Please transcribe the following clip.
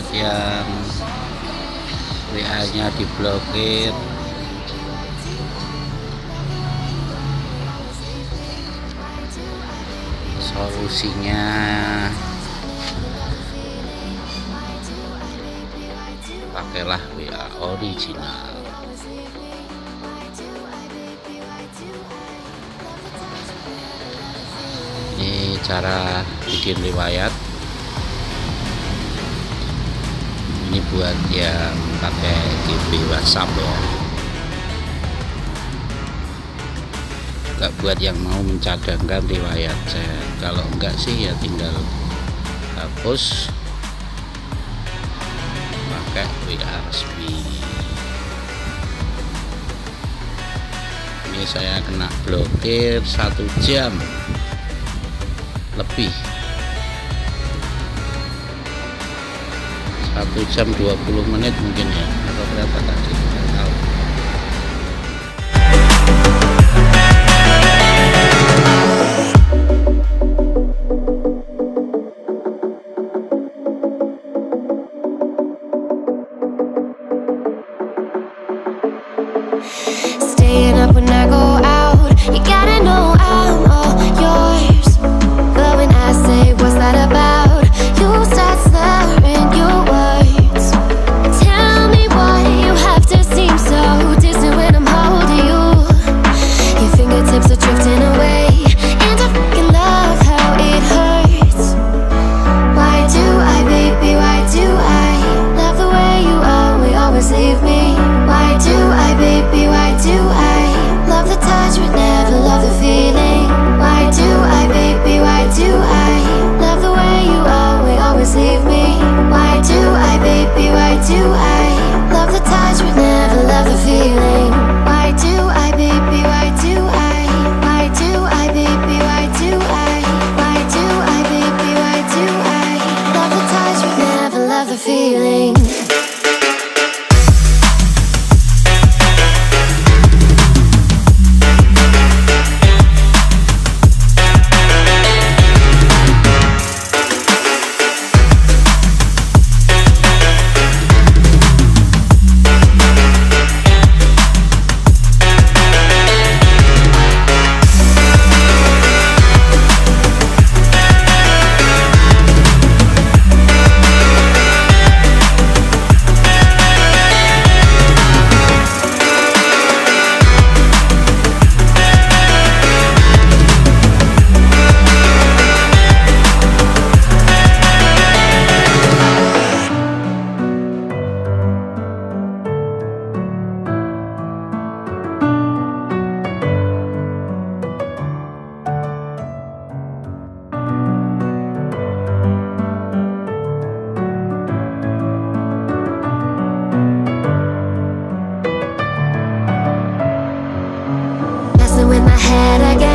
buat yang WA-nya diblokir, solusinya pakailah WA original. Ini cara bikin riwayat. Ini buat yang pakai GB WhatsApp ya. Enggak buat yang mau mencadangkan riwayat saya. Kalau enggak sih ya tinggal hapus, pakai WA resmi. Ini saya kena blokir 1 jam lebih, 1 jam 20 menit mungkin ya, atau berapa tadi nggak tahu. Staying up when I go out, you gotta know I'm all yours. But when I say what's that about, you start slurring your words. Tell me why you have to seem so distant when I'm holding you. Your fingertips are drifting away, and I fucking love how it hurts. Why do I, baby, why do I love the way you always, always leave me? Why do I, baby, why do I love the touch but never love the feeling? Why do I, baby, why do I love the way you always, always leave me? Why do I, baby, why do I love the touch but never love the feeling? Why do I, baby, why do I? Why do I, baby, why do I? Why do I, baby, why do I love the touch but never love the feeling? With my head again.